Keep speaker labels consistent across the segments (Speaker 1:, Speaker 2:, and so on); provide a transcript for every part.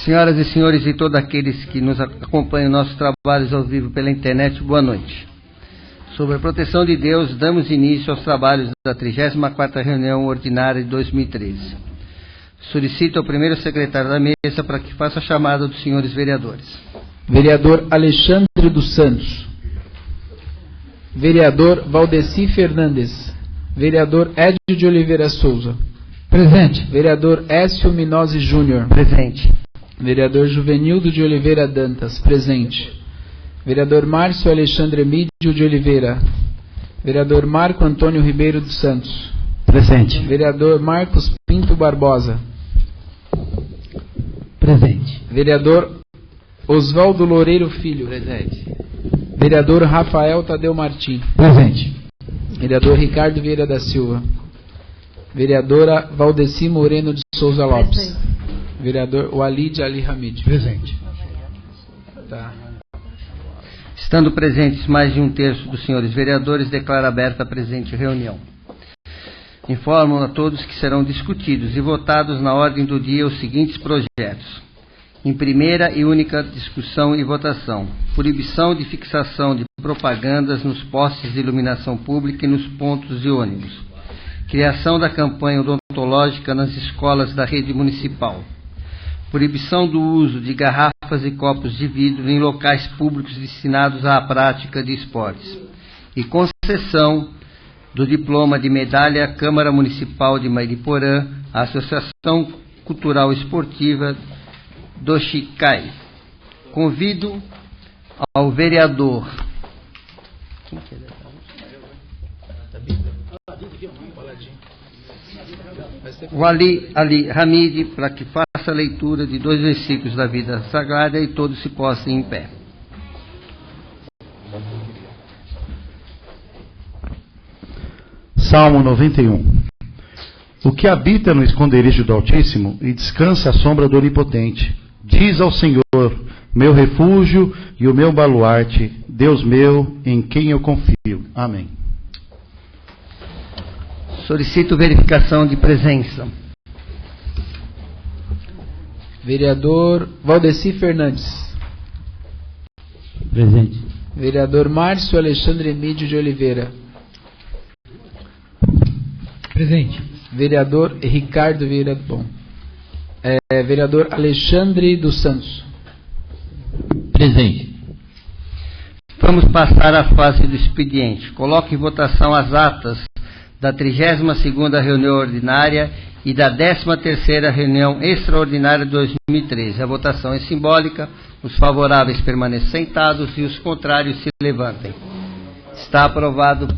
Speaker 1: Senhoras e senhores e todos aqueles que nos acompanham em nossos trabalhos ao vivo pela internet, boa noite. Sob a proteção de Deus, damos início aos trabalhos da 34ª reunião ordinária de 2013. Solicito ao primeiro secretário da mesa para que faça a chamada dos senhores vereadores.
Speaker 2: Vereador Alexandre dos Santos. Vereador Valdeci Fernandes. Vereador Edio de Oliveira Souza.
Speaker 3: Presente.
Speaker 2: Vereador Écio Minozzi Júnior.
Speaker 1: Presente.
Speaker 2: Vereador Juvenildo de Oliveira Dantas. Presente. Vereador Márcio Alexandre Emídio de Oliveira. Vereador Marco Antônio Ribeiro dos Santos.
Speaker 3: Presente.
Speaker 2: Vereador Marcos Pinto Barbosa.
Speaker 3: Presente.
Speaker 2: Vereador Oswaldo Loureiro Filho.
Speaker 1: Presente.
Speaker 2: Vereador Rafael Tadeu Martim.
Speaker 3: Presente.
Speaker 2: Vereador Ricardo Vieira da Silva. Vereadora Valdeci Moreno de Souza Lopes.
Speaker 4: Presente.
Speaker 2: Vereador Walid Ali Hamid.
Speaker 3: Presente.
Speaker 2: Tá.
Speaker 1: Estando presentes mais de um terço dos senhores vereadores, declaro aberta a presente reunião. Informo a todos que serão discutidos e votados na ordem do dia os seguintes projetos. Em primeira e única discussão e votação, proibição de fixação de propagandas nos postes de iluminação pública e nos pontos de ônibus. Criação da campanha odontológica nas escolas da rede municipal. Proibição do uso de garrafas e copos de vidro em locais públicos destinados à prática de esportes. E concessão do diploma de medalha à Câmara Municipal de Mariporã, à Associação Cultural Esportiva do Chicai. Convido ao vereador Walid Ali Hamid para que faça a leitura de 2 versículos da vida sagrada e todos se possam em pé.
Speaker 3: Salmo 91. O que habita no esconderijo do Altíssimo e descansa à sombra do Onipotente, diz ao Senhor, meu refúgio e o meu baluarte, Deus meu, em quem eu confio. Amém.
Speaker 1: Solicito verificação de presença.
Speaker 2: Vereador Valdeci Fernandes.
Speaker 3: Presente.
Speaker 2: Vereador Márcio Alexandre Emídio de Oliveira.
Speaker 3: Presente.
Speaker 2: Vereador Ricardo Vieira Bom. Vereador Alexandre dos Santos.
Speaker 3: Presente.
Speaker 1: Vamos passar à fase do expediente. Coloque em votação as atas da 32ª reunião ordinária e da 13ª reunião extraordinária de 2013. A votação é simbólica. Os favoráveis permaneçam sentados e os contrários se levantem. Está aprovado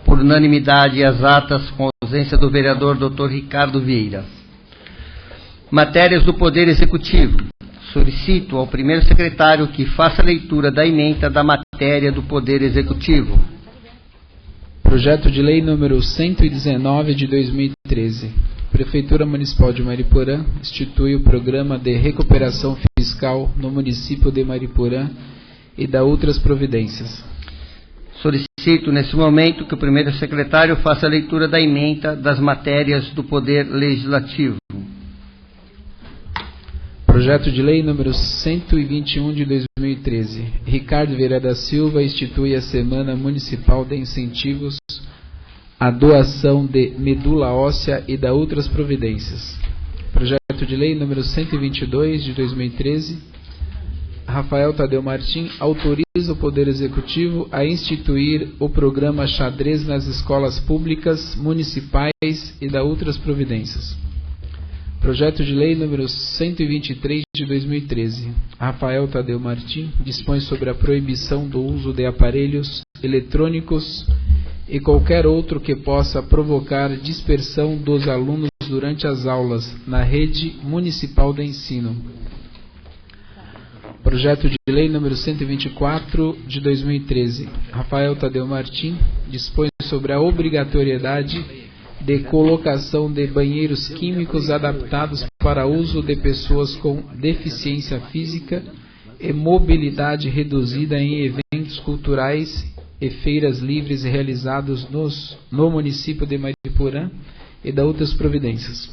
Speaker 1: por unanimidade as atas com ausência do vereador Dr. Ricardo Vieira. Matérias do Poder Executivo. Solicito ao primeiro secretário que faça a leitura da ementa da matéria do Poder Executivo.
Speaker 2: Projeto de Lei número 119 de 2013. Prefeitura Municipal de Mariporã institui o Programa de Recuperação Fiscal no município de Mariporã e dá outras providências.
Speaker 1: Solicito, nesse momento, que o primeiro secretário faça a leitura da ementa das matérias do Poder Legislativo.
Speaker 2: Projeto de Lei número 121 de 2013. Ricardo Vieira da Silva institui a Semana Municipal de Incentivos à Doação de Medula Óssea e dá outras providências. Projeto de Lei número 122 de 2013. Rafael Tadeu Martim autoriza o Poder Executivo a instituir o programa Xadrez nas escolas públicas municipais e dá outras providências. Projeto de Lei número 123 de 2013. Rafael Tadeu Martim dispõe sobre a proibição do uso de aparelhos eletrônicos e qualquer outro que possa provocar dispersão dos alunos durante as aulas na rede municipal de ensino. Projeto de Lei número 124 de 2013. Rafael Tadeu Martim dispõe sobre a obrigatoriedade de colocação de banheiros químicos adaptados para uso de pessoas com deficiência física e mobilidade reduzida em eventos culturais e feiras livres realizados no município de Mariporã e da outras providências.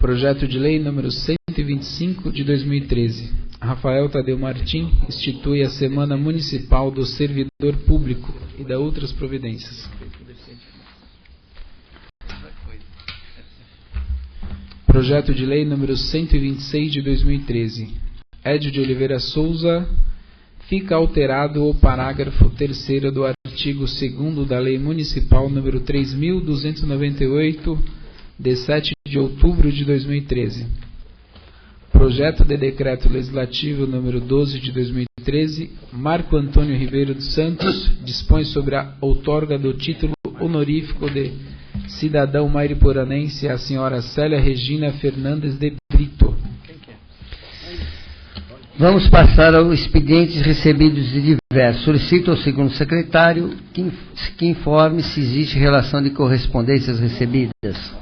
Speaker 2: Projeto de Lei número 125 de 2013. Rafael Tadeu Martim institui a Semana Municipal do Servidor Público e dá outras providências. Projeto de Lei número 126 de 2013. Edio de Oliveira Souza. Fica alterado o parágrafo 3º do artigo 2º da Lei Municipal número 3.298, de 7 de outubro de 2013. Projeto de Decreto Legislativo número 12 de 2013, Marco Antônio Ribeiro dos Santos dispõe sobre a outorga do título honorífico de cidadão mariporanense à senhora Célia Regina Fernandes de Brito.
Speaker 1: Vamos passar aos expedientes recebidos de diversos. Solicito ao segundo secretário que informe se existe relação de correspondências recebidas.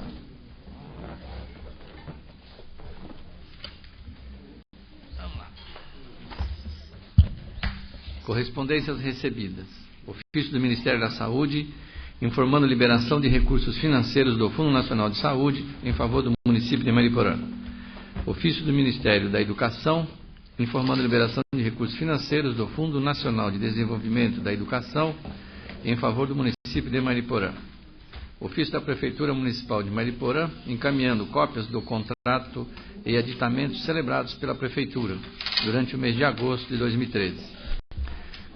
Speaker 4: Correspondências recebidas. Ofício do Ministério da Saúde, informando liberação de recursos financeiros do Fundo Nacional de Saúde em favor do município de Mariporã. Ofício do Ministério da Educação, informando liberação de recursos financeiros do Fundo Nacional de Desenvolvimento da Educação em favor do município de Mariporã. Ofício da Prefeitura Municipal de Mariporã, encaminhando cópias do contrato e aditamentos celebrados pela Prefeitura durante o mês de agosto de 2013.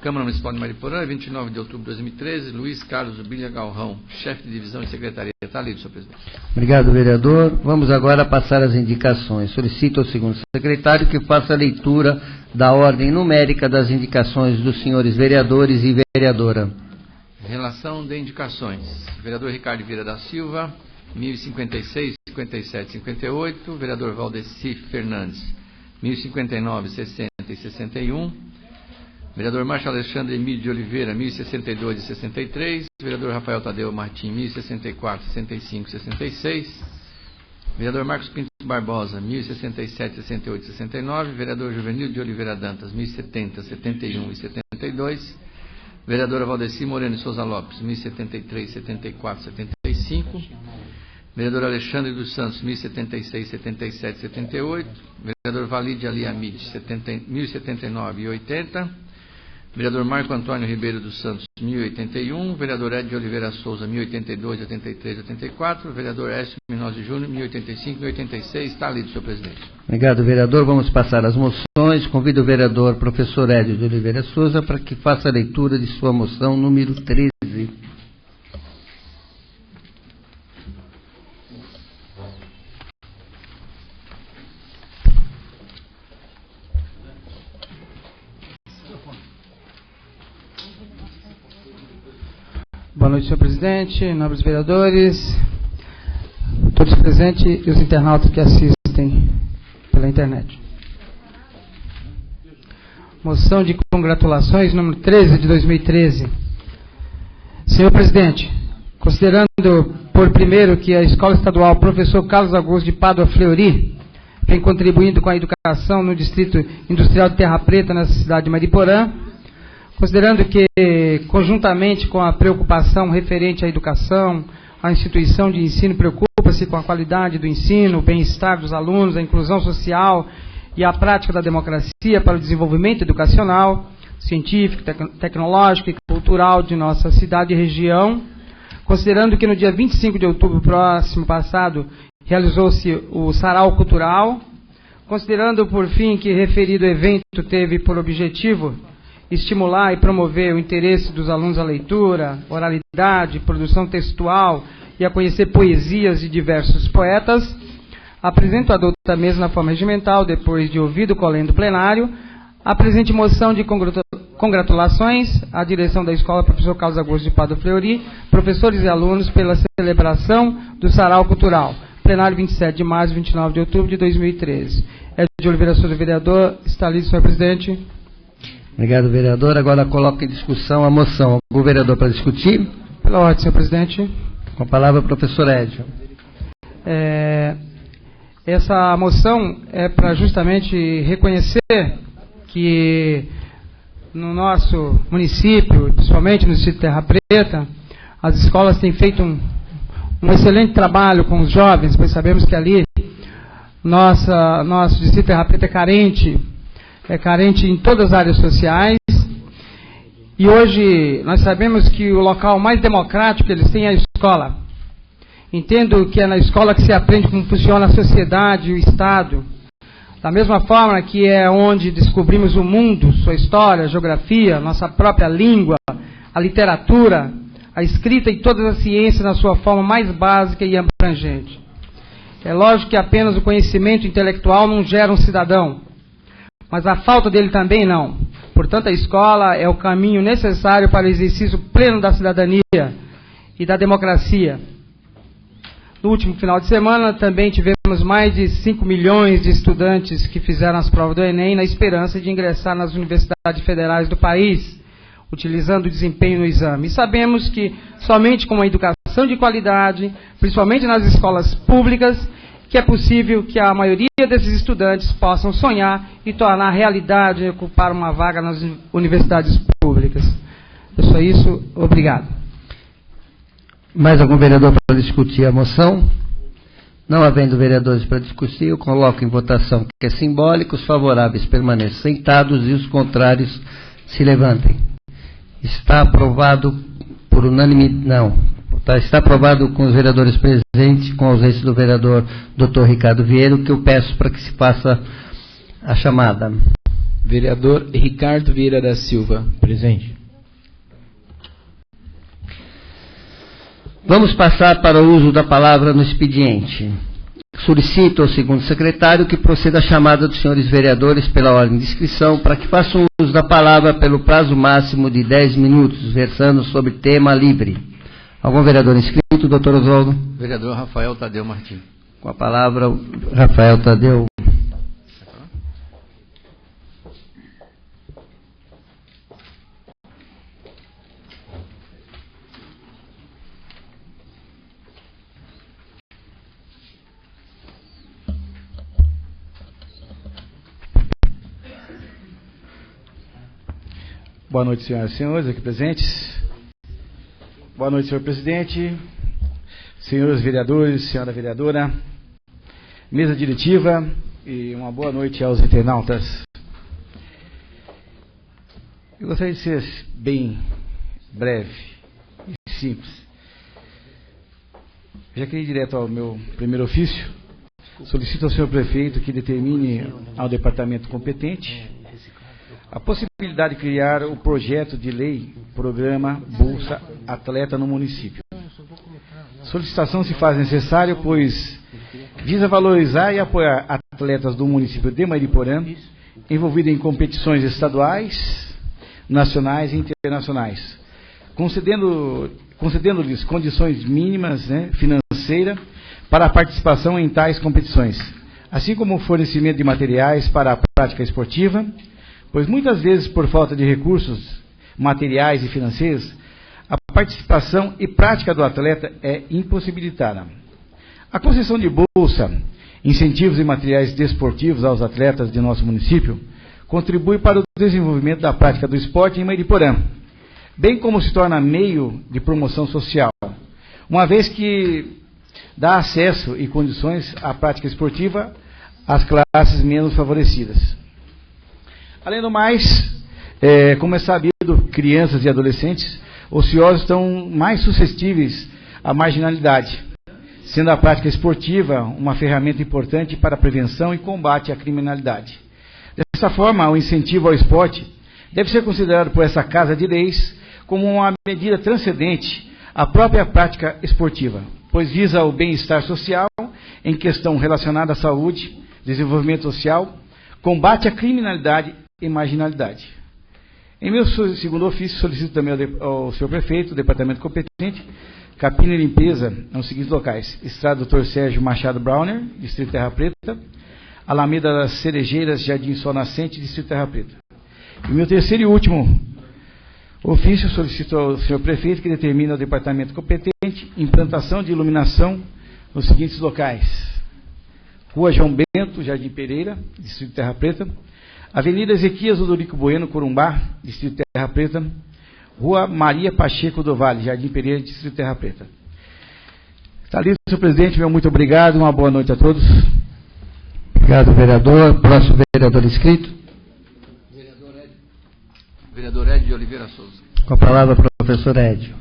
Speaker 4: Câmara Municipal de Mariporã, 29 de outubro de 2013, Luiz Carlos Ubilha Galrão, chefe de divisão e secretaria. Está lido, senhor presidente.
Speaker 1: Obrigado, vereador. Vamos agora passar às indicações. Solicito ao segundo secretário que faça a leitura da ordem numérica das indicações dos senhores vereadores e vereadora.
Speaker 4: Relação de indicações. Vereador Ricardo Vieira da Silva, 1056, 57, 58. Vereador Valdeci Fernandes, 1059, 60 e 61. Vereador Márcio Alexandre Emílio de Oliveira, 1062 e 63. Vereador Rafael Tadeu Martim, 1064, 65 e 66. Vereador Marcos Pinto Barbosa, 1067, 68 e 69. Vereador Juvenil de Oliveira Dantas, 1070, 71 e 72. Vereadora Valdeci Moreno de Souza Lopes, 1073, 74 e 75. Vereador Alexandre dos Santos, 1076, 77 e 78. Vereador Valide Ali Amid, 1079 e 80. Vereador Marco Antônio Ribeiro dos Santos, 1081. Vereador Ed de Oliveira Souza, 1082, 83 e 84. Vereador Écio Minosi Júnior, 1085 e 86. Está lido, senhor presidente.
Speaker 1: Obrigado, vereador. Vamos passar às moções. Convido o vereador professor Edio de Oliveira Souza para que faça a leitura de sua moção número 13.
Speaker 5: Boa noite, senhor presidente, nobres vereadores, todos presentes e os internautas que assistem pela internet. Moção de congratulações número 13 de 2013. Senhor presidente, considerando por primeiro que a Escola Estadual Professor Carlos Augusto de Pádua Fleury vem contribuindo com a educação no Distrito Industrial de Terra Preta, na cidade de Mariporã, considerando que, conjuntamente com a preocupação referente à educação, a instituição de ensino preocupa-se com a qualidade do ensino, o bem-estar dos alunos, a inclusão social e a prática da democracia para o desenvolvimento educacional, científico, tecnológico e cultural de nossa cidade e região, considerando que no dia 25 de outubro próximo passado realizou-se o Sarau Cultural, considerando, por fim, que referido evento teve por objetivo estimular e promover o interesse dos alunos à leitura, oralidade, produção textual e a conhecer poesias de diversos poetas, apresento a douta mesa na forma regimental, depois de ouvido o colendo plenário, a presente moção de congratulações à direção da Escola Professor Carlos Augusto de Pádua Fleury, professores e alunos pela celebração do Sarau Cultural. Plenário 27 de março e 29 de outubro de 2013. Edio de Oliveira Souza, vereador. Está lido, senhor presidente.
Speaker 1: Obrigado, vereador. Agora coloco em discussão a moção. O vereador para discutir.
Speaker 5: Pela ordem, senhor presidente.
Speaker 1: Com a palavra, professor Edio.
Speaker 5: Essa moção é para justamente reconhecer que no nosso município, principalmente no Distrito de Terra Preta, as escolas têm feito um excelente trabalho com os jovens, pois sabemos que ali Nosso distrito Terra Preta é carente em todas as áreas sociais. E hoje nós sabemos que o local mais democrático que eles têm é a escola. Entendo que é na escola que se aprende como funciona a sociedade e o Estado. Da mesma forma que é onde descobrimos o mundo, sua história, geografia, nossa própria língua, a literatura, a escrita e todas as ciências na sua forma mais básica e abrangente. É lógico que apenas o conhecimento intelectual não gera um cidadão, mas a falta dele também não. Portanto, a escola é o caminho necessário para o exercício pleno da cidadania e da democracia. No último final de semana, também tivemos mais de 5 milhões de estudantes que fizeram as provas do Enem na esperança de ingressar nas universidades federais do país, utilizando o desempenho no exame. E sabemos que somente com uma educação de qualidade, principalmente nas escolas públicas, que é possível que a maioria desses estudantes possam sonhar e tornar realidade e ocupar uma vaga nas universidades públicas. É só isso. Obrigado.
Speaker 1: Mais algum vereador para discutir a moção? Não havendo vereadores para discutir, eu coloco em votação que é simbólico. Os favoráveis permaneçam sentados e os contrários se levantem. Está aprovado por unanimidade. Não. Está aprovado com os vereadores presentes, com a ausência do vereador Dr. Ricardo Vieira, que eu peço para que se faça a chamada.
Speaker 2: Vereador Ricardo Vieira da Silva.
Speaker 3: Presente.
Speaker 1: Vamos passar para o uso da palavra no expediente. Solicito ao segundo secretário que proceda a chamada dos senhores vereadores pela ordem de inscrição para que façam uso da palavra pelo prazo máximo de 10 minutos, versando sobre tema livre. Algum vereador inscrito, doutor Oswaldo?
Speaker 4: Vereador Rafael Tadeu Martins.
Speaker 1: Com a palavra, Rafael Tadeu.
Speaker 3: Boa noite, senhoras e senhores aqui presentes. Boa noite, senhor presidente, senhores vereadores, senhora vereadora, mesa diretiva e uma boa noite aos internautas. Eu gostaria de ser bem breve e simples. Já queria ir direto ao meu primeiro ofício. Solicito ao senhor prefeito que determine ao departamento competente a possibilidade de criar o projeto de lei, programa Bolsa Atleta no município. Solicitação se faz necessária, pois visa valorizar e apoiar atletas do município de Mariporã, envolvidos em competições estaduais, nacionais e internacionais, concedendo-lhes condições mínimas, financeiras para a participação em tais competições, assim como o fornecimento de materiais para a prática esportiva, pois muitas vezes, por falta de recursos materiais e financeiros, a participação e prática do atleta é impossibilitada. A concessão de bolsa, incentivos e materiais desportivos aos atletas de nosso município contribui para o desenvolvimento da prática do esporte em Mariporã, bem como se torna meio de promoção social, uma vez que dá acesso e condições à prática esportiva às classes menos favorecidas. Além do mais, como é sabido, crianças e adolescentes ociosos estão mais suscetíveis à marginalidade, sendo a prática esportiva uma ferramenta importante para a prevenção e combate à criminalidade. Dessa forma, o incentivo ao esporte deve ser considerado por essa Casa de Leis como uma medida transcendente à própria prática esportiva, pois visa o bem-estar social em questão relacionada à saúde, desenvolvimento social, combate à criminalidade e marginalidade. Em meu segundo ofício, solicito também ao senhor prefeito, o departamento competente, capina e limpeza nos seguintes locais: Estrada Dr. Sérgio Machado Browner, Distrito Terra Preta, Alameda das Cerejeiras, Jardim Sol Nascente, Distrito Terra Preta. E meu terceiro e último ofício, solicito ao senhor prefeito que determine ao departamento competente implantação de iluminação nos seguintes locais: Rua João Bento, Jardim Pereira, Distrito Terra Preta, Avenida Ezequias Odorico Bueno, Corumbá, Distrito Terra Preta, Rua Maria Pacheco do Vale, Jardim Pereira, Distrito Terra Preta. Está lido, senhor presidente, meu muito obrigado, uma boa noite a todos.
Speaker 1: Obrigado, vereador. Próximo vereador inscrito.
Speaker 4: Vereador Edio de Oliveira Souza.
Speaker 1: Com a palavra, professor Edio.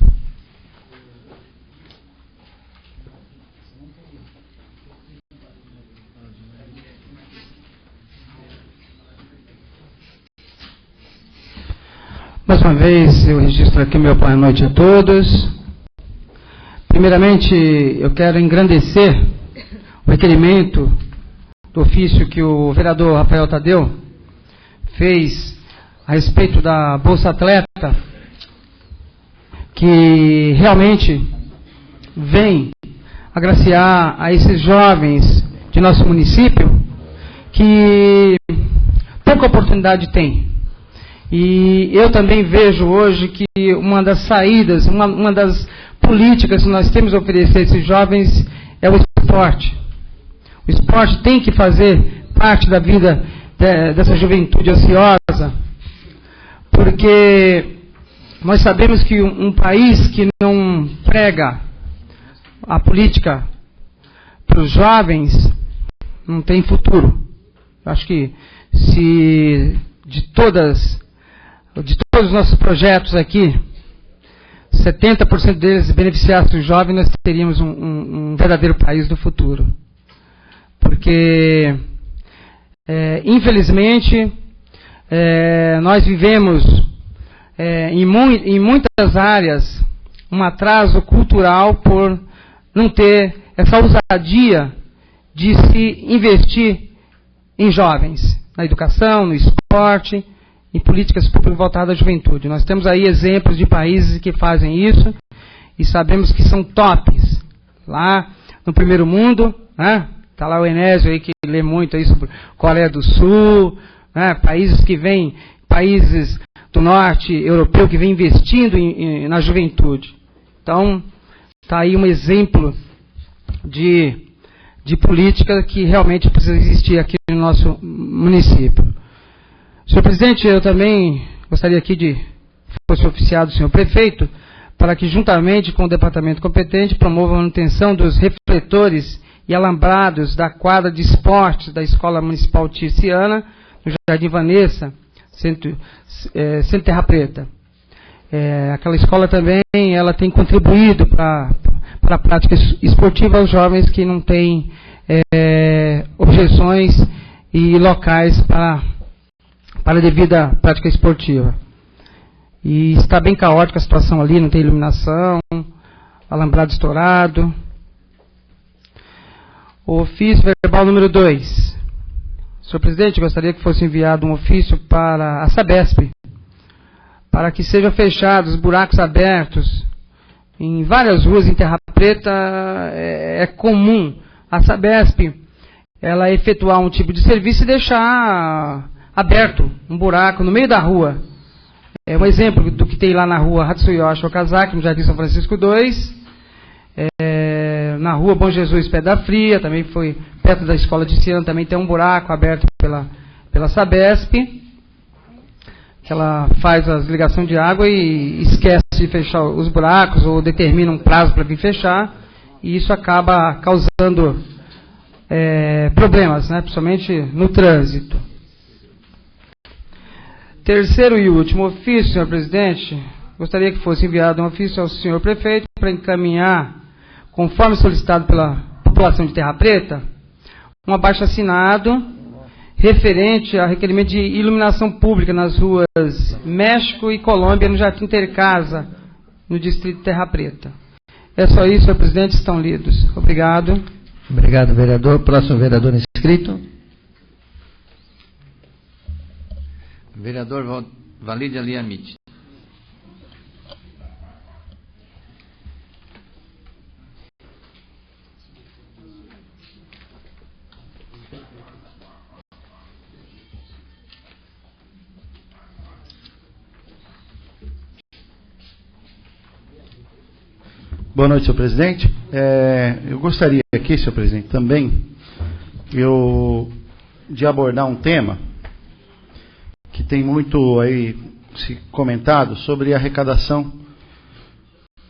Speaker 5: Mais uma vez, eu registro aqui meu boa noite a todos. Primeiramente, eu quero engrandecer o requerimento do ofício que o vereador Rafael Tadeu fez a respeito da Bolsa Atleta, que realmente vem agraciar a esses jovens de nosso município que pouca oportunidade têm. E eu também vejo hoje que uma das saídas, uma das políticas que nós temos a oferecer a esses jovens é o esporte. O esporte tem que fazer parte da vida dessa juventude ociosa, porque nós sabemos que um país que não prega a política para os jovens não tem futuro. Eu acho que se de todos os nossos projetos aqui, 70% deles beneficiassem os jovens, nós teríamos um verdadeiro país do futuro. Porque, infelizmente, nós vivemos em muitas áreas um atraso cultural por não ter essa ousadia de se investir em jovens, na educação, no esporte, em políticas públicas voltadas à juventude. Nós temos aí exemplos de países que fazem isso e sabemos que são tops. Lá no primeiro mundo, né? Está lá o Enésio aí que lê muito aí sobre Coreia do Sul, né? Países do norte europeu que vem investindo na juventude. Então, está aí um exemplo de política que realmente precisa existir aqui no nosso município. Senhor presidente, eu também gostaria aqui de fosse oficiado o senhor prefeito, para que juntamente com o departamento competente promova a manutenção dos refletores e alambrados da quadra de esportes da Escola Municipal Tirciana, no Jardim Vanessa, Centro Terra Preta. Aquela escola também ela tem contribuído para a prática esportiva aos jovens que não têm objeções e locais para a devida prática esportiva. E está bem caótica a situação ali, não tem iluminação, alambrado estourado. O ofício verbal número 2. Senhor presidente, gostaria que fosse enviado um ofício para a Sabesp, para que sejam fechados buracos abertos em várias ruas em Terra Preta. É comum a Sabesp ela efetuar um tipo de serviço e deixar aberto um buraco no meio da rua. É um exemplo do que tem lá na rua Hatsuyoshi Okazaki, no Jardim São Francisco 2, na rua Bom Jesus Pedra Fria, também foi perto da escola de Ciano, também tem um buraco aberto pela Sabesp, que ela faz as ligações de água e esquece de fechar os buracos, ou determina um prazo para vir fechar, e isso acaba causando problemas, né, principalmente no trânsito. Terceiro e último ofício, senhor presidente, gostaria que fosse enviado um ofício ao senhor prefeito para encaminhar, conforme solicitado pela população de Terra Preta, um abaixo-assinado referente a requerimento de iluminação pública nas ruas México e Colômbia, no Jardim Intercasa, no distrito de Terra Preta. É só isso, senhor presidente, estão lidos. Obrigado.
Speaker 1: Obrigado, vereador. Próximo vereador inscrito.
Speaker 4: Vereador Valide Aliamite.
Speaker 3: Boa noite, senhor presidente. Eu gostaria aqui, senhor presidente, também de abordar um tema que tem muito aí se comentado sobre a arrecadação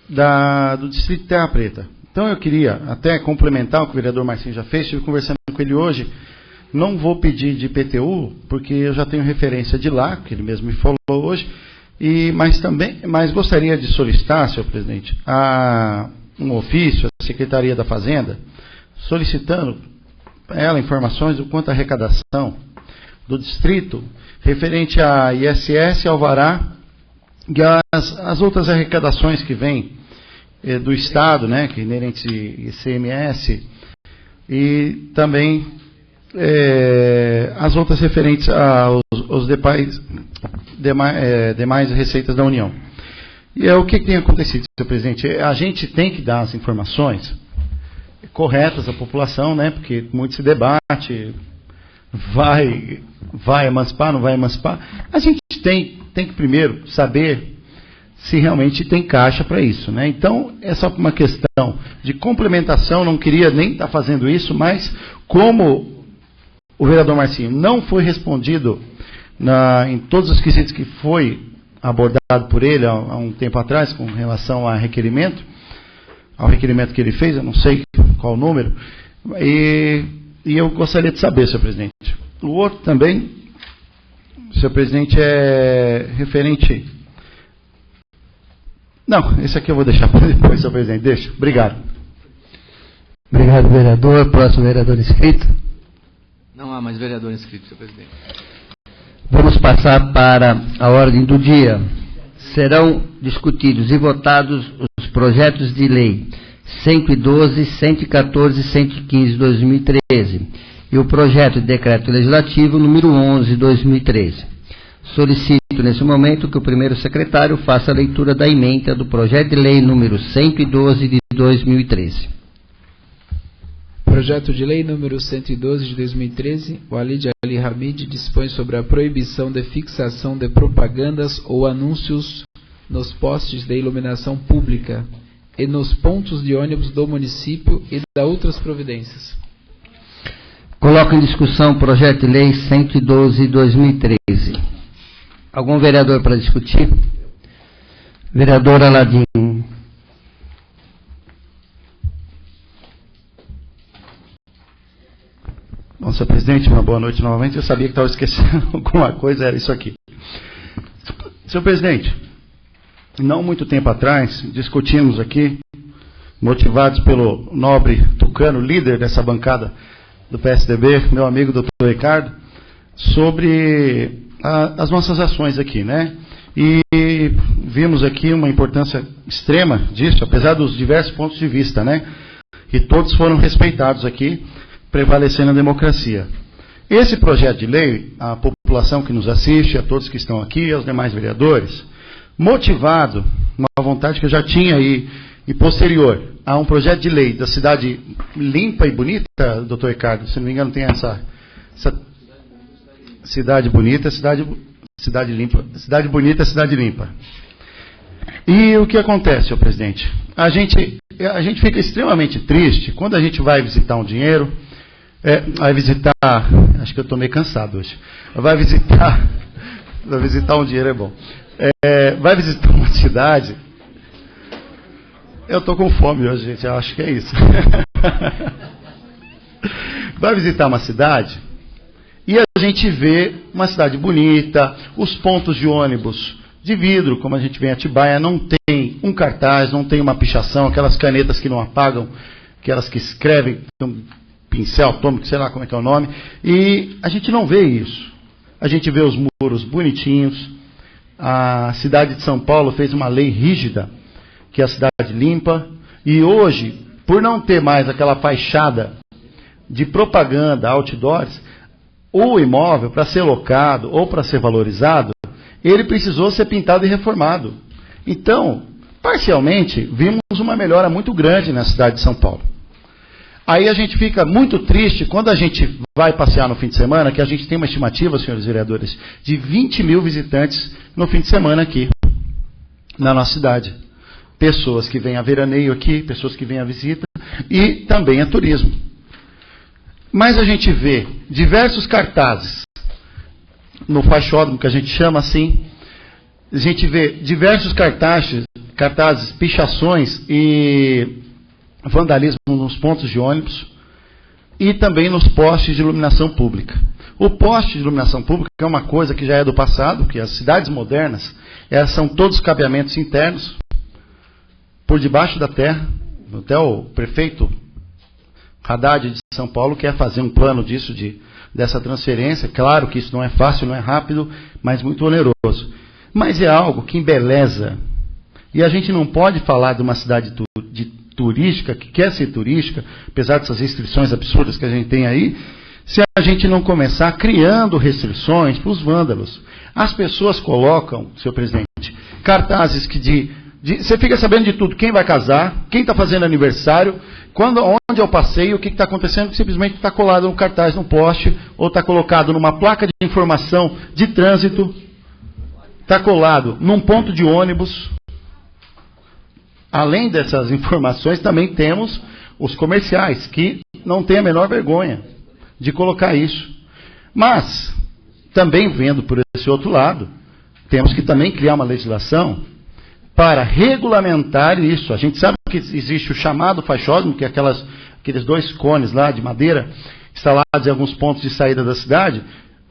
Speaker 3: do Distrito de Terra Preta. Então eu queria até complementar o que o vereador Marcinho já fez, estive conversando com ele hoje, Não vou pedir de IPTU, porque eu já tenho referência de lá, que ele mesmo me falou hoje, mas gostaria de solicitar, senhor presidente, um ofício à Secretaria da Fazenda, solicitando a ela informações do quanto à arrecadação do distrito, referente a ISS, Alvará, e as outras arrecadações que vêm do Estado, né, que inerentes ICMS, e também as outras referentes aos demais receitas da União. E o que tem acontecido, senhor presidente? A gente tem que dar as informações corretas à população, né, porque muito se debate, vai emancipar, não vai emancipar. A gente tem que primeiro saber se realmente tem caixa para isso, né? Então, é só uma questão de complementação, não queria nem estar fazendo isso, mas como o vereador Marcinho não foi respondido em todos os quesitos que foi abordado por ele há um tempo atrás, com relação ao requerimento que ele fez, eu não sei qual o número, e eu gostaria de saber, senhor presidente. O outro também, senhor presidente, é referente... Não, esse aqui eu vou deixar para depois, senhor presidente. Deixa. Obrigado.
Speaker 1: Obrigado, vereador. Próximo vereador inscrito.
Speaker 4: Não há mais vereador inscrito, senhor presidente.
Speaker 1: Vamos passar para a ordem do dia. Serão discutidos e votados os projetos de lei 112, 114 e 115 de 2013 e o projeto de decreto legislativo número 11 de 2013. Solicito nesse momento que o primeiro secretário faça a leitura da ementa do projeto de lei número 112 de 2013.
Speaker 2: Projeto de lei número 112 de 2013, o Walid Ali Hamid dispõe sobre a proibição de fixação de propagandas ou anúncios nos postes de iluminação pública e nos pontos de ônibus do município e da outras providências.
Speaker 1: Coloco em discussão o projeto de lei 112 de 2013. Algum vereador para discutir? Vereador Aladim.
Speaker 3: Bom, senhor presidente, uma boa noite novamente. Eu sabia que estava esquecendo alguma coisa, era isso aqui. Senhor presidente, não muito tempo atrás, discutimos aqui, motivados pelo nobre Tucano, líder dessa bancada do PSDB, meu amigo doutor Ricardo, sobre as nossas ações aqui, né? E vimos aqui uma importância extrema disso, apesar dos diversos pontos de vista, né? E todos foram respeitados aqui, prevalecendo a democracia. Esse projeto de lei, a população que nos assiste, a todos que estão aqui, aos demais vereadores, motivado, uma vontade que eu já tinha aí, e posterior a um projeto de lei da cidade limpa e bonita, doutor Ricardo, se não me engano tem essa cidade bonita, cidade limpa, cidade bonita, cidade limpa. E o que acontece, senhor presidente? A gente fica extremamente triste quando a gente vai visitar um dinheiro, vai visitar, acho que eu estou meio cansado hoje, vai visitar um dinheiro é bom, vai visitar uma cidade, eu estou com fome hoje, gente, eu acho que é isso. Vai visitar uma cidade e a gente vê uma cidade bonita, os pontos de ônibus de vidro, como a gente vê em Atibaia, não tem um cartaz, não tem uma pichação, aquelas canetas que não apagam, aquelas que escrevem, um pincel atômico, sei lá como é que é o nome, e a gente não vê isso. A gente vê os muros bonitinhos. A cidade de São Paulo fez uma lei rígida, que é a cidade limpa, e hoje, por não ter mais aquela fachada de propaganda, outdoors, o imóvel, para ser locado ou para ser valorizado, ele precisou ser pintado e reformado. Então, parcialmente, vimos uma melhora muito grande na cidade de São Paulo. Aí a gente fica muito triste quando a gente vai passear no fim de semana, que a gente tem uma estimativa, senhores vereadores, de 20 mil visitantes no fim de semana aqui, na nossa cidade. Pessoas que vêm a veraneio aqui, pessoas que vêm a visita, e também a turismo. Mas a gente vê diversos cartazes, no faixódromo, que a gente chama assim, a gente vê diversos cartazes, pichações e vandalismo nos pontos de ônibus, e também nos postes de iluminação pública. O poste de iluminação pública é uma coisa que já é do passado, que as cidades modernas, elas são todos cabeamentos internos, por debaixo da terra. Até o prefeito Haddad de São Paulo quer fazer um plano disso, dessa transferência. Claro que isso não é fácil, não é rápido, mas muito oneroso. Mas é algo que embeleza. E a gente não pode falar de uma cidade turística, que quer ser turística, apesar dessas restrições absurdas que a gente tem aí, se a gente não começar criando restrições para os vândalos. As pessoas colocam, senhor presidente, cartazes que você fica sabendo de tudo, quem vai casar, quem está fazendo aniversário, onde é o passeio, o que está acontecendo, que simplesmente está colado no cartaz, no poste, ou está colocado numa placa de informação de trânsito, está colado num ponto de ônibus. Além dessas informações, também temos os comerciais, que não têm a menor vergonha de colocar isso. Mas, também vendo por esse outro lado, temos que também criar uma legislação para regulamentar isso. A gente sabe que existe o chamado faixódromo, que é aqueles 2 cones lá de madeira, instalados em alguns pontos de saída da cidade,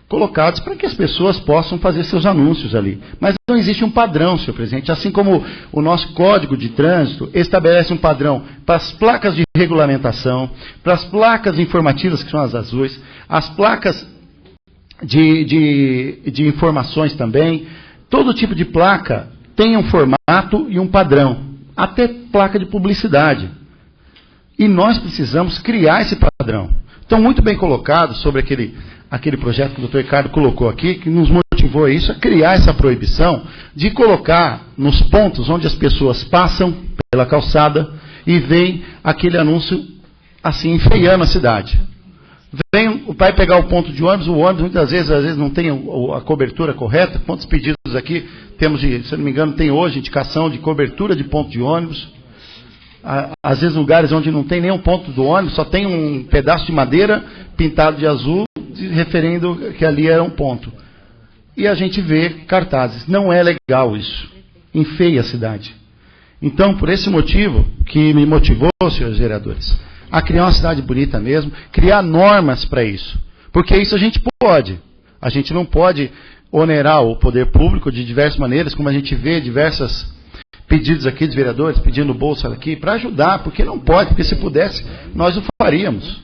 Speaker 3: colocados para que as pessoas possam fazer seus anúncios ali. Mas não existe um padrão, senhor presidente. Assim como o nosso Código de Trânsito estabelece um padrão para as placas de regulamentação, para as placas informativas, que são as azuis, as placas de informações também, todo tipo de placa tem um formato e um padrão, até placa de publicidade. E nós precisamos criar esse padrão. Então, muito bem colocado sobre aquele projeto que o doutor Ricardo colocou aqui, que nos motivou a isso, a criar essa proibição de colocar nos pontos onde as pessoas passam pela calçada e veem aquele anúncio assim, enfeiando a cidade. Vai pegar o ponto de ônibus, o ônibus muitas vezes não tem a cobertura correta. Quantos pedidos aqui temos, se não me engano, tem hoje indicação de cobertura de ponto de ônibus. Às vezes lugares onde não tem nenhum ponto do ônibus, só tem um pedaço de madeira pintado de azul, referindo que ali era um ponto. E a gente vê cartazes. Não é legal isso. Enfeia a cidade. Então, por esse motivo que me motivou, senhores vereadores, a criar uma cidade bonita mesmo, criar normas para isso. Porque isso a gente pode. A gente não pode onerar o poder público de diversas maneiras, como a gente vê diversos pedidos aqui de vereadores, pedindo bolsa aqui, para ajudar, porque não pode, porque se pudesse, nós o faríamos.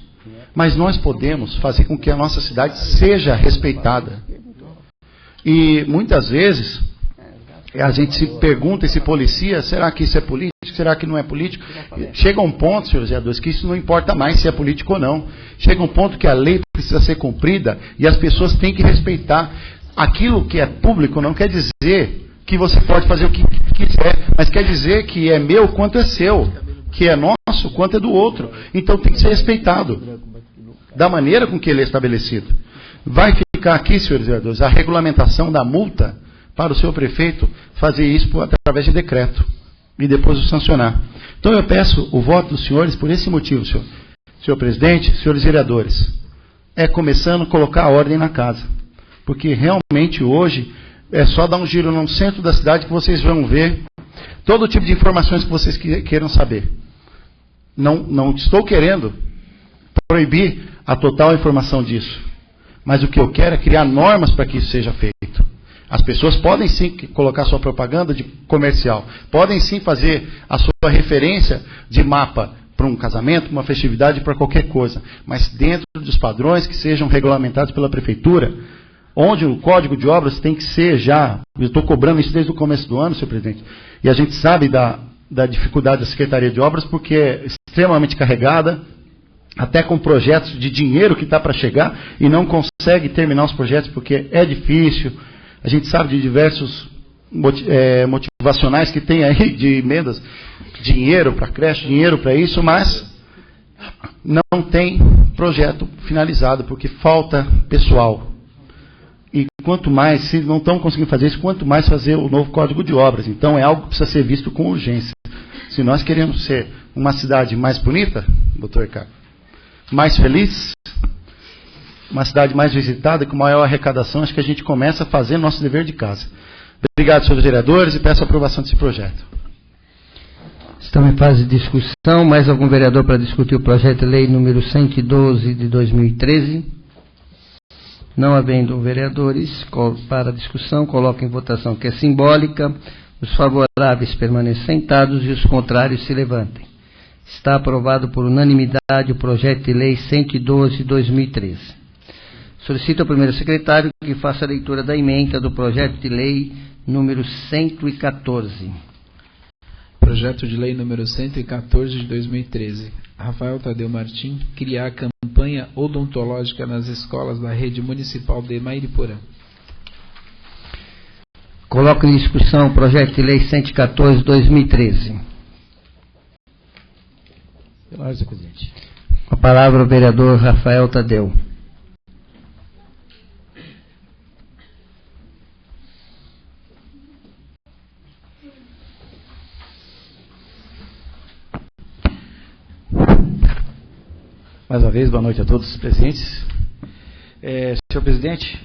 Speaker 3: Mas nós podemos fazer com que a nossa cidade seja respeitada. E muitas vezes a gente se pergunta e se policia, será que isso é político? Será que não é político? Chega um ponto, senhores vereadores, que isso não importa mais se é político ou não. Chega um ponto que a lei precisa ser cumprida e as pessoas têm que respeitar. Aquilo que é público não quer dizer que você pode fazer o que quiser, mas quer dizer que é meu quanto é seu, que é nosso quanto é do outro. Então tem que ser respeitado da maneira com que ele é estabelecido. Vai ficar aqui, senhores vereadores, a regulamentação da multa para o seu prefeito fazer isso através de decreto e depois o sancionar. Então eu peço o voto dos senhores por esse motivo, senhor presidente, senhores vereadores. É começando a colocar a ordem na casa. Porque realmente hoje é só dar um giro no centro da cidade que vocês vão ver todo tipo de informações que vocês queiram saber. Não estou querendo proibir a total informação disso. Mas o que eu quero é criar normas para que isso seja feito. As pessoas podem sim colocar sua propaganda de comercial, podem sim fazer a sua referência de mapa para um casamento, uma festividade, para qualquer coisa, mas dentro dos padrões que sejam regulamentados pela prefeitura, onde o código de obras tem que ser já, eu estou cobrando isso desde o começo do ano, senhor presidente, e a gente sabe da dificuldade da Secretaria de Obras, porque é extremamente carregada, até com projetos de dinheiro que está para chegar, e não consegue terminar os projetos porque é difícil. A gente sabe de diversos motivacionais que tem aí de emendas, dinheiro para creche, dinheiro para isso, mas não tem projeto finalizado, porque falta pessoal. E quanto mais, se não estão conseguindo fazer isso, quanto mais fazer o novo Código de Obras. Então é algo que precisa ser visto com urgência. Se nós queremos ser uma cidade mais bonita, doutor Ricardo, mais feliz, uma cidade mais visitada, com maior arrecadação, acho que a gente começa a fazer nosso dever de casa. Obrigado, senhores vereadores, e peço a aprovação desse projeto.
Speaker 1: Estamos em fase de discussão. Mais algum vereador para discutir o projeto de lei número 112 de 2013? Não havendo vereadores para discussão, coloco em votação que é simbólica. Os favoráveis permaneçam sentados e os contrários se levantem. Está aprovado por unanimidade o projeto de lei 112 de 2013. Solicito ao primeiro secretário que faça a leitura da emenda do projeto de lei número 114.
Speaker 2: Projeto de lei número 114 de 2013. Rafael Tadeu Martim, criar campanha odontológica nas escolas da rede municipal de Mairiporã.
Speaker 1: Coloco em discussão o projeto de lei 114 de 2013.
Speaker 6: Pela ordem, senhor presidente.
Speaker 1: Com a palavra o vereador Rafael Tadeu.
Speaker 6: Mais uma vez, boa noite a todos os presentes. Senhor presidente,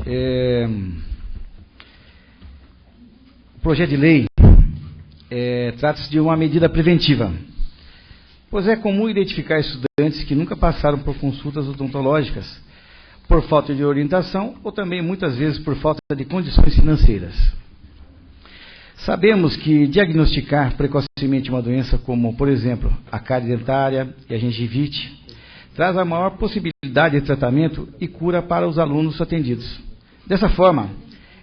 Speaker 6: o projeto de lei trata-se de uma medida preventiva, pois é comum identificar estudantes que nunca passaram por consultas odontológicas por falta de orientação ou também muitas vezes por falta de condições financeiras. Sabemos que diagnosticar precocemente uma doença como, por exemplo, a cárie dentária e a gengivite traz a maior possibilidade de tratamento e cura para os alunos atendidos. Dessa forma,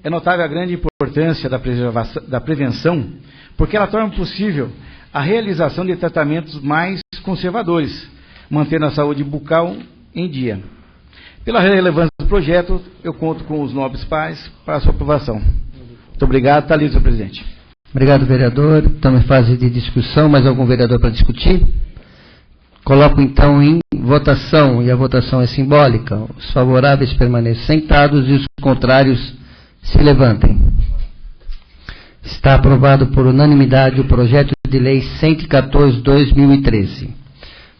Speaker 6: é notável a grande importância da prevenção, porque ela torna possível a realização de tratamentos mais conservadores, mantendo a saúde bucal em dia. Pela relevância do projeto, eu conto com os nobres pais para a sua aprovação. Muito obrigado. Está lido, senhor presidente.
Speaker 1: Obrigado, vereador. Estamos em fase de discussão. Mais algum vereador para discutir? Coloco então em votação, e a votação é simbólica. Os favoráveis permaneçam sentados e os contrários se levantem. Está aprovado por unanimidade o projeto de lei 114 de 2013.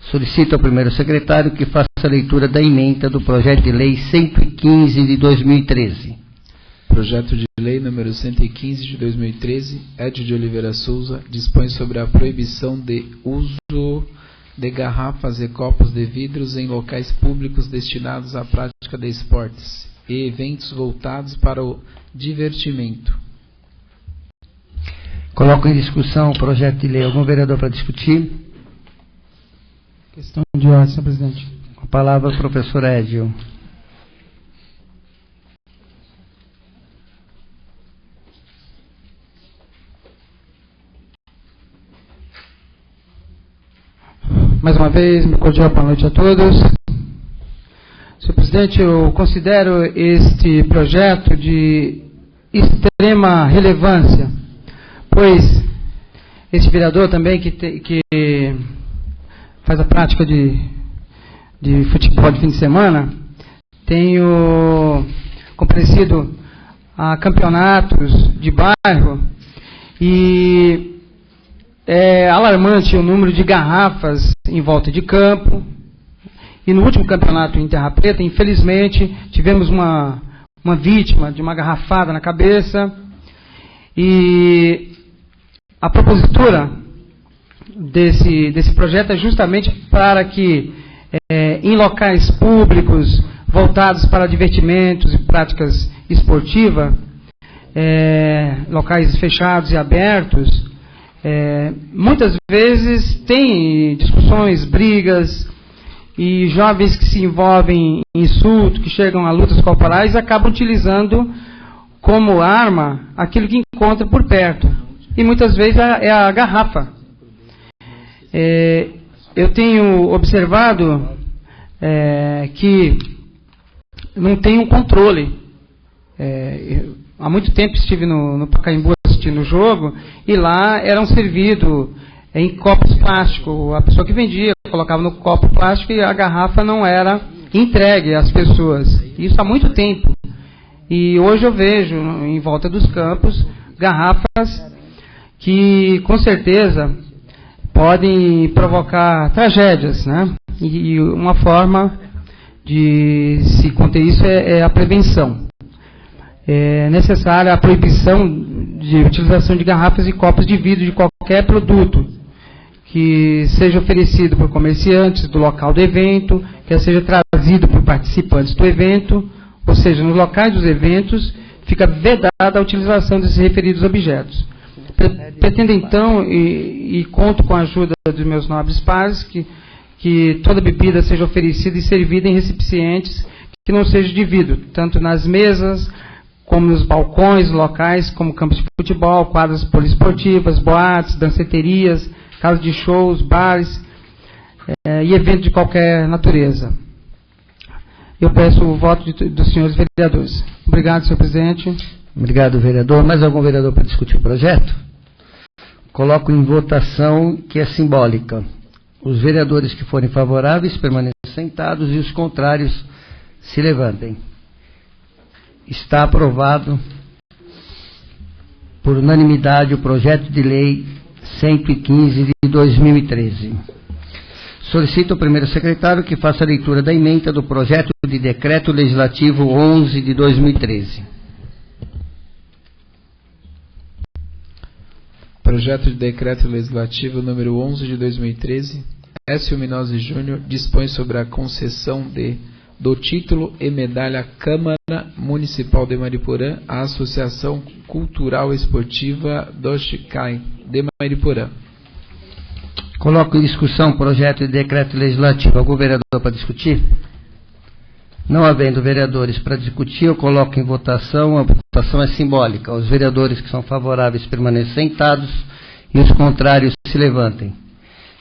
Speaker 1: Solicito ao primeiro secretário que faça a leitura da emenda do projeto de lei 115 de 2013.
Speaker 2: Projeto de lei número 115 de 2013, Edio de Oliveira Souza, dispõe sobre a proibição de uso de garrafas e copos de vidros em locais públicos destinados à prática de esportes e eventos voltados para o divertimento.
Speaker 1: Coloco em discussão o projeto de lei. Algum vereador para discutir?
Speaker 5: Questão de ordem, senhor presidente.
Speaker 1: Com a palavra, professor Edio.
Speaker 5: Mais uma vez, meu cordial boa noite a todos. Senhor presidente, eu considero este projeto de extrema relevância, pois esse vereador também que faz a prática de futebol de fim de semana, tenho comparecido a campeonatos de bairro e é alarmante o número de garrafas em volta de campo. E no último campeonato em Terra Preta, infelizmente, tivemos uma vítima de uma garrafada na cabeça. E a propositura desse projeto é justamente para que em locais públicos voltados para divertimentos e práticas esportivas, locais fechados e abertos, muitas vezes tem discussões, brigas, e jovens que se envolvem em insulto, que chegam a lutas corporais, acabam utilizando como arma aquilo que encontra por perto. E muitas vezes é a garrafa. Eu tenho observado que não tem um controle. Há muito tempo estive no Pacaembu assistindo o jogo, e lá eram servidos em copos plásticos. A pessoa que vendia colocava no copo plástico e a garrafa não era entregue às pessoas. Isso há muito tempo. E hoje eu vejo em volta dos campos garrafas que com certeza podem provocar tragédias, né? E uma forma de se conter isso é a prevenção. É necessária a proibição de utilização de garrafas e copos de vidro de qualquer produto que seja oferecido por comerciantes do local do evento, que seja trazido por participantes do evento, ou seja, nos locais dos eventos, fica vedada a utilização desses referidos objetos. Pretendo então, e conto com a ajuda dos meus nobres pares, que toda bebida seja oferecida e servida em recipientes que não seja de vidro, tanto nas mesas, como nos balcões locais, como campos de futebol, quadras poliesportivas, boates, danceterias, casas de shows, bares e eventos de qualquer natureza. Eu peço o voto dos senhores vereadores. Obrigado, senhor presidente.
Speaker 1: Obrigado, vereador. Mais algum vereador para discutir o projeto? Coloco em votação que é simbólica. Os vereadores que forem favoráveis permaneçam sentados e os contrários se levantem. Está aprovado por unanimidade o projeto de lei 115 de 2013. Solicito ao primeiro secretário que faça a leitura da emenda do projeto de decreto legislativo 11 de 2013.
Speaker 2: Projeto de decreto legislativo número 11 de 2013. Écio Minozzi Júnior dispõe sobre a concessão do título e medalha Câmara Municipal de Mariporã à Associação Cultural Esportiva do Chicai de Mariporã.
Speaker 1: Coloco em discussão o projeto de decreto legislativo. Algum vereador para discutir? Não havendo vereadores para discutir, eu coloco em votação. A votação é simbólica. Os vereadores que são favoráveis permaneçam sentados e os contrários se levantem.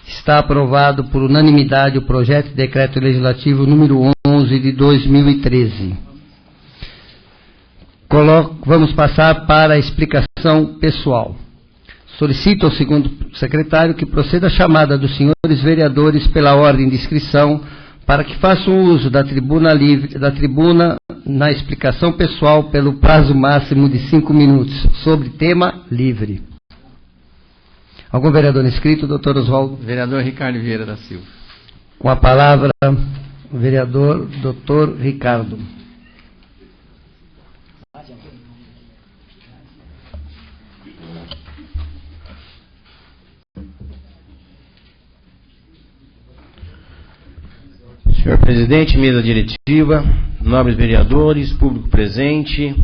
Speaker 1: Está aprovado por unanimidade o projeto de decreto legislativo número 11 de 2013. Vamos passar para a explicação pessoal. Solicito ao segundo secretário que proceda a chamada dos senhores vereadores pela ordem de inscrição para que façam uso da tribuna na explicação pessoal pelo prazo máximo de 5 minutos, sobre tema livre. Algum vereador inscrito, doutor Oswaldo?
Speaker 4: Vereador Ricardo Vieira da Silva.
Speaker 1: Com a palavra, o vereador doutor Ricardo.
Speaker 7: Senhor presidente, mesa diretiva, nobres vereadores, público presente,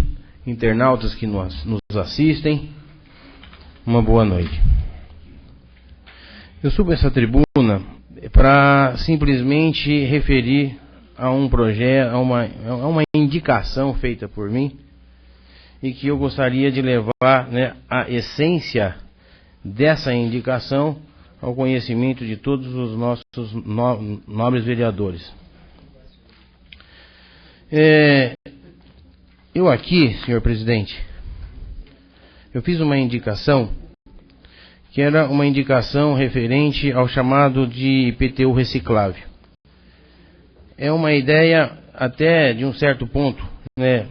Speaker 7: internautas que nos assistem, uma boa noite. Eu subo essa tribuna para simplesmente referir a um projeto, a uma indicação feita por mim e que eu gostaria de levar, né, a essência dessa indicação ao conhecimento de todos os nossos nobres vereadores. Eu aqui, senhor presidente, eu fiz uma indicação que era uma indicação referente ao chamado de IPTU reciclável. É uma ideia até de um certo ponto, né,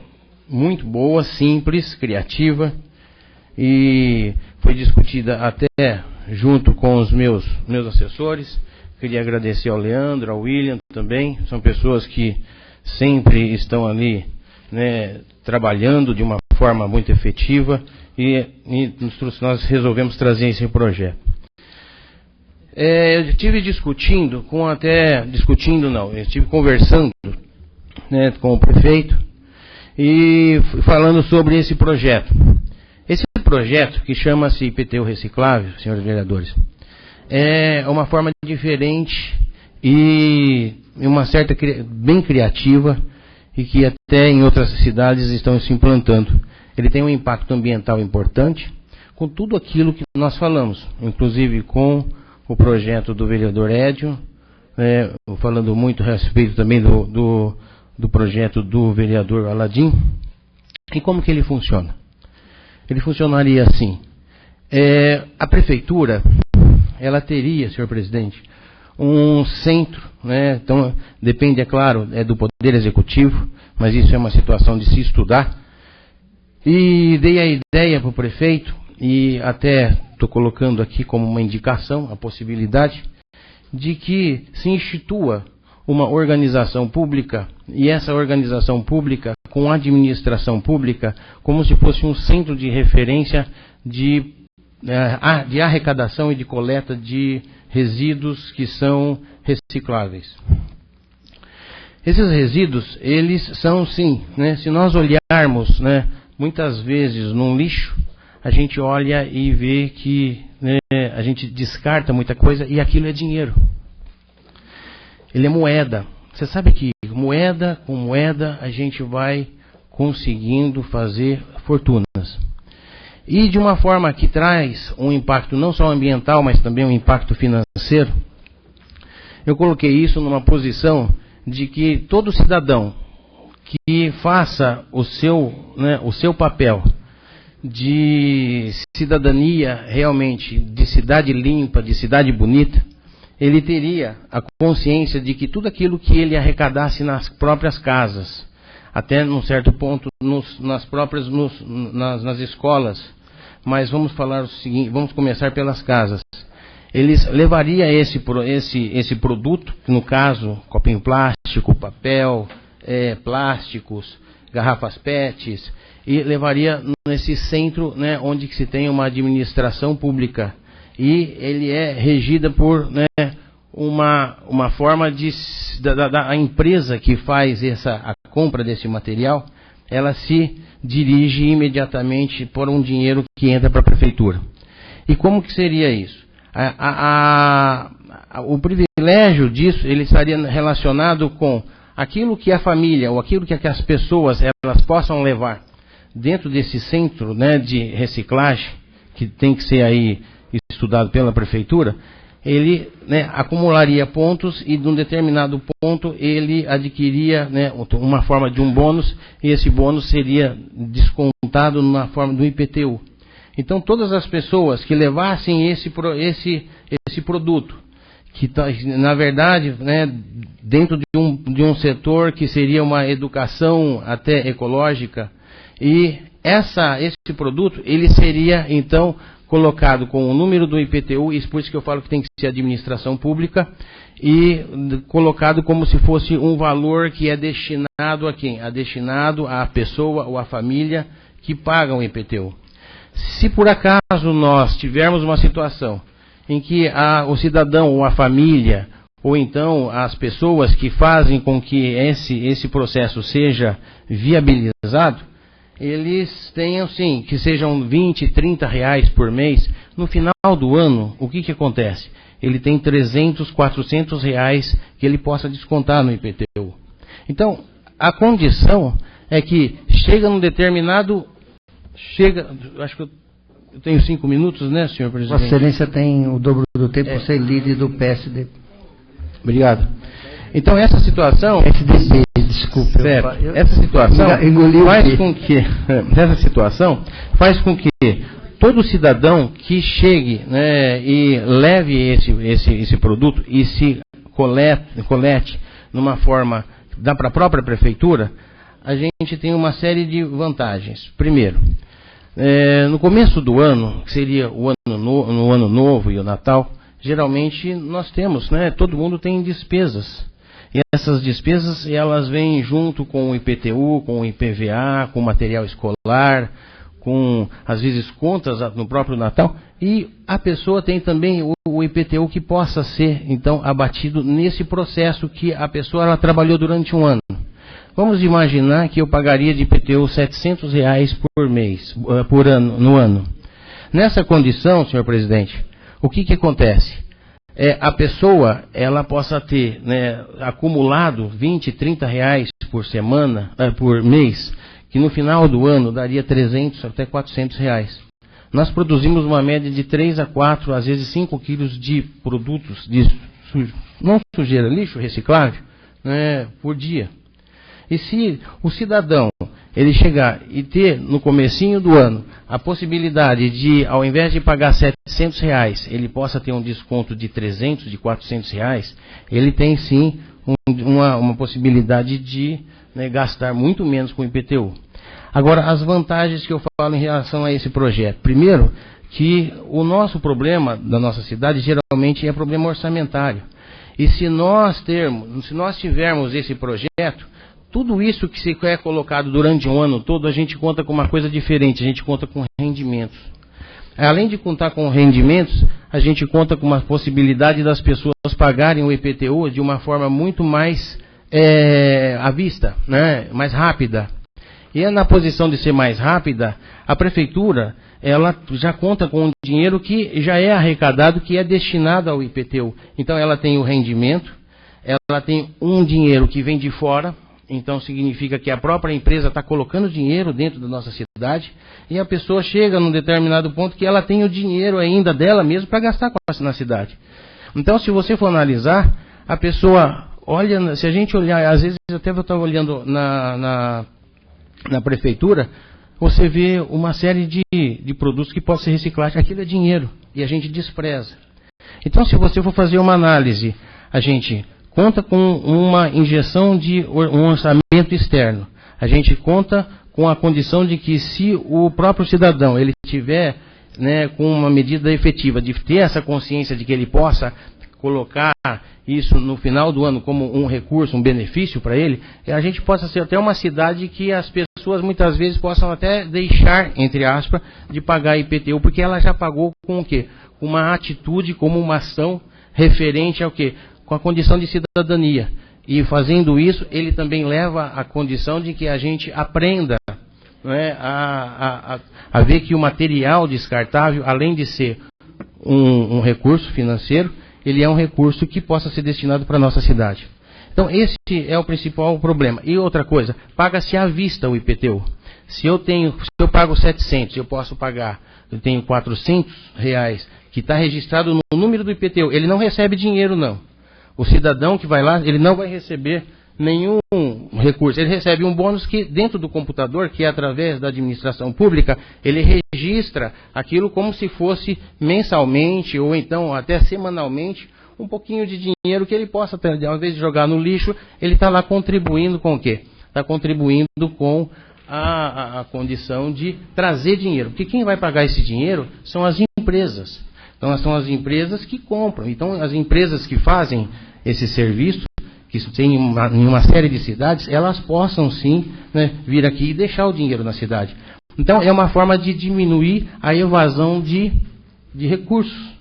Speaker 7: muito boa, simples, criativa, e foi discutida até junto com os meus assessores. Queria agradecer ao Leandro, ao William também, são pessoas que sempre estão ali, né, trabalhando de uma forma muito efetiva, e nós resolvemos trazer esse projeto. Eu estive conversando, né, com o prefeito e falando sobre esse projeto. Esse projeto, que chama-se IPTU reciclável, senhores vereadores, é uma forma diferente e uma certa bem criativa, e que até em outras cidades estão se implantando. Ele tem um impacto ambiental importante, com tudo aquilo que nós falamos, inclusive com o projeto do vereador Édio, falando muito a respeito também do projeto do vereador Aladim. E como que ele funciona? Ele funcionaria assim: a prefeitura, ela teria, senhor presidente, um centro, né? Então depende, é claro, do poder executivo, mas isso é uma situação de se estudar. E dei a ideia para o prefeito, e até estou colocando aqui como uma indicação a possibilidade de que se institua uma organização pública, e essa organização pública com administração pública, como se fosse um centro de referência de de arrecadação e de coleta de resíduos que são recicláveis. Esses resíduos, eles são sim, né, se nós olharmos, né, muitas vezes num lixo, a gente olha e vê que, né, a gente descarta muita coisa e aquilo é dinheiro. Ele é moeda. Você sabe que moeda com moeda a gente vai conseguindo fazer fortunas. E de uma forma que traz um impacto não só ambiental, mas também um impacto financeiro, eu coloquei isso numa posição de que todo cidadão que faça o seu papel de cidadania realmente, de cidade limpa, de cidade bonita, ele teria a consciência de que tudo aquilo que ele arrecadasse nas próprias casas, até num certo ponto nas escolas, mas vamos falar o seguinte, vamos começar pelas casas. Eles levariam esse produto, no caso, copinho plástico, papel, plásticos, garrafas PETs, e levaria nesse centro, né, onde que se tem uma administração pública. E ele é regida por, né, uma forma da empresa que faz a compra desse material, ela se dirige imediatamente por um dinheiro que entra para a prefeitura. E como que seria isso? O privilégio disso, ele estaria relacionado com aquilo que a família, ou aquilo que as pessoas elas possam levar dentro desse centro, né, de reciclagem, que tem que ser aí estudado pela prefeitura. Ele, né, acumularia pontos e de um determinado ponto ele adquiria, né, uma forma de um bônus, e esse bônus seria descontado na forma do IPTU. Então todas as pessoas que levassem esse produto, que na verdade, né, dentro de um setor que seria uma educação até ecológica, e esse produto ele seria então colocado com o número do IPTU, e por isso que eu falo que tem que ser administração pública, e colocado como se fosse um valor que é destinado a quem? É destinado à pessoa ou à família que pagam o IPTU. Se por acaso nós tivermos uma situação em que o cidadão ou a família, ou então as pessoas que fazem com que esse processo seja viabilizado, eles tenham sim, que sejam 20, 30 reais por mês, no final do ano, o que acontece? Ele tem 300, 400 reais que ele possa descontar no IPTU. Então, a condição é que chega num determinado... acho que eu tenho 5 minutos, né, senhor presidente?
Speaker 1: Vossa Excelência tem o dobro do tempo por ser líder do PSD.
Speaker 7: Obrigado. Então, essa situação...
Speaker 1: FDP, desculpe.
Speaker 7: Essa situação faz com que todo cidadão que chegue, né, e leve esse produto e se colete numa forma para a própria prefeitura, a gente tem uma série de vantagens. Primeiro, no começo do ano, que seria no ano novo e o Natal, geralmente nós temos, né, todo mundo tem despesas. E essas despesas, elas vêm junto com o IPTU, com o IPVA, com material escolar, com, às vezes, contas no próprio Natal. E a pessoa tem também o IPTU que possa ser, então, abatido nesse processo que a pessoa ela trabalhou durante um ano. Vamos imaginar que eu pagaria de IPTU R$700 por mês, no ano. Nessa condição, senhor presidente, o que acontece? A pessoa ela possa ter, né, acumulado 20, 30 reais por semana, por mês, que no final do ano daria 300 até 400 reais. Nós produzimos uma média de 3 a 4, às vezes 5 quilos de produtos, não sujeira, lixo reciclável, né, por dia. E se o cidadão ele chegar e ter no comecinho do ano a possibilidade de, ao invés de pagar R$700, ele possa ter um desconto de 300, de R$400, ele tem sim uma possibilidade de, né, gastar muito menos com o IPTU. Agora, as vantagens que eu falo em relação a esse projeto. Primeiro, que o nosso problema da nossa cidade geralmente é problema orçamentário. E se nós tivermos esse projeto, tudo isso que se é colocado durante um ano todo, a gente conta com uma coisa diferente, a gente conta com rendimentos. além de contar com rendimentos, a gente conta com uma possibilidade das pessoas pagarem o IPTU de uma forma muito mais à vista, né? Mais rápida. E na posição de ser mais rápida, a prefeitura ela já conta com um dinheiro que já é arrecadado, que é destinado ao IPTU. Então ela tem o rendimento, ela tem um dinheiro que vem de fora, então significa que a própria empresa está colocando dinheiro dentro da nossa cidade, e a pessoa chega num determinado ponto que ela tem o dinheiro ainda dela mesmo para gastar na cidade. Então, se você for analisar, a pessoa olha, se a gente olhar, às vezes até eu estava olhando na prefeitura, você vê uma série de produtos que podem ser reciclados, aquilo é dinheiro, e a gente despreza. Então, se você for fazer uma análise, a gente conta com uma injeção de um orçamento externo. A gente conta com a condição de que se o próprio cidadão ele tiver, né, com uma medida efetiva de ter essa consciência de que ele possa colocar isso no final do ano como um recurso, um benefício para ele, a gente possa ser até uma cidade que as pessoas muitas vezes possam até deixar, entre aspas, de pagar IPTU, porque ela já pagou com o quê? Uma atitude, como uma ação referente ao quê? Com a condição de cidadania. E fazendo isso, ele também leva a condição de que a gente aprenda, né, a ver que o material descartável, além de ser um recurso financeiro, ele é um recurso que possa ser destinado para a nossa cidade. Então, esse é o principal problema. E outra coisa, paga-se à vista o IPTU. Se eu pago 700, eu posso pagar, eu tenho R$400, que está registrado no número do IPTU, ele não recebe dinheiro, não. O cidadão que vai lá, ele não vai receber nenhum recurso. Ele recebe um bônus que dentro do computador, que é através da administração pública, ele registra aquilo como se fosse mensalmente ou então até semanalmente, um pouquinho de dinheiro que ele possa ter, ao invés de jogar no lixo, ele está lá contribuindo com o quê? Está contribuindo com a condição de trazer dinheiro. Porque quem vai pagar esse dinheiro são as empresas. Então, são as empresas que compram. Então, as empresas que fazem esse serviço, que tem em uma série de cidades, elas possam sim, né, vir aqui e deixar o dinheiro na cidade. Então, é uma forma de diminuir a evasão de recursos.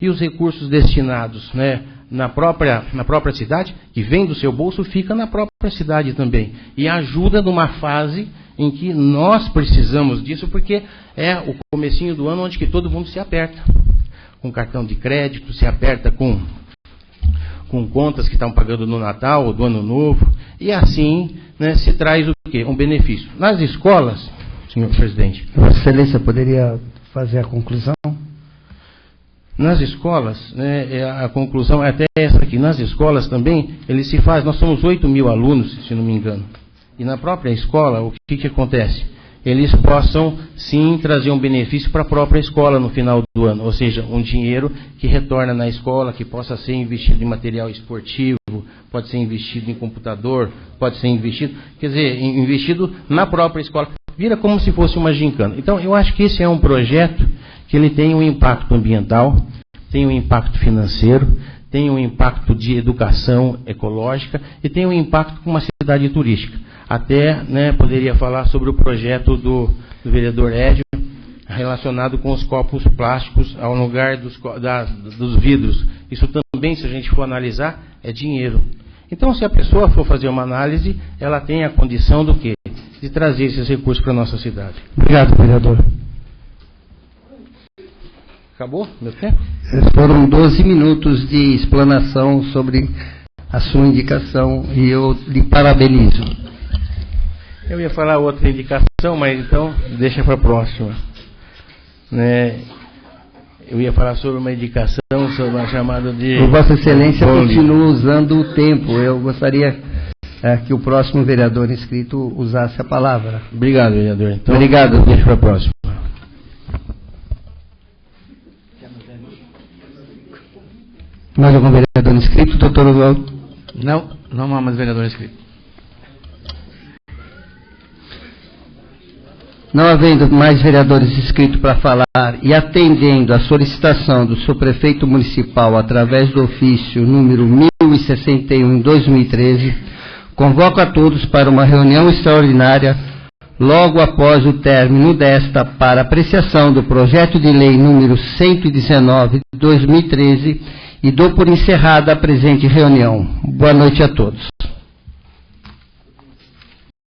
Speaker 7: E os recursos destinados, né, na própria cidade, que vem do seu bolso, fica na própria cidade também. E ajuda numa fase em que nós precisamos disso, porque é o comecinho do ano onde que todo mundo se aperta. Com cartão de crédito, se aperta com contas que estão pagando no Natal ou do Ano Novo, e assim, né, se traz o quê? Um benefício. Nas escolas, senhor presidente...
Speaker 1: Vossa Excelência poderia fazer a conclusão?
Speaker 7: Nas escolas, né, a conclusão é até essa aqui, nas escolas também, ele se faz, nós somos 8.000 alunos, se não me engano, e na própria escola, o que acontece? Eles possam, sim, trazer um benefício para a própria escola no final do ano, ou seja, um dinheiro que retorna na escola, que possa ser investido em material esportivo, pode ser investido em computador, pode ser investido, quer dizer, investido na própria escola, vira como se fosse uma gincana. Então, eu acho que esse é um projeto que ele tem um impacto ambiental, tem um impacto financeiro, tem um impacto de educação ecológica e tem um impacto com uma cidade turística. Até, né, poderia falar sobre o projeto do vereador Édio, relacionado com os copos plásticos ao lugar dos vidros. Isso também, se a gente for analisar, é dinheiro. Então, se a pessoa for fazer uma análise, ela tem a condição do quê? De trazer esses recursos para a nossa cidade.
Speaker 1: Obrigado, vereador.
Speaker 7: Acabou meu tempo?
Speaker 1: Foram 12 minutos de explanação sobre a sua indicação e eu lhe parabenizo.
Speaker 7: Eu ia falar outra indicação, mas então deixa para a próxima. Né? Eu ia falar sobre uma indicação, sobre uma chamada de...
Speaker 1: Vossa Excelência continua usando o tempo. Eu gostaria que o próximo vereador inscrito usasse a palavra.
Speaker 7: Obrigado, vereador. Então,
Speaker 1: obrigado.
Speaker 7: Deixa para a próxima.
Speaker 1: Mais algum vereador inscrito, doutor Oswaldo?
Speaker 4: Não há mais vereador inscrito.
Speaker 1: Não havendo mais vereadores inscritos para falar e atendendo a solicitação do subprefeito municipal através do ofício número 1061 em 2013, convoco a todos para uma reunião extraordinária logo após o término desta, para apreciação do projeto de lei número 119 de 2013, e dou por encerrada a presente reunião. Boa noite a todos.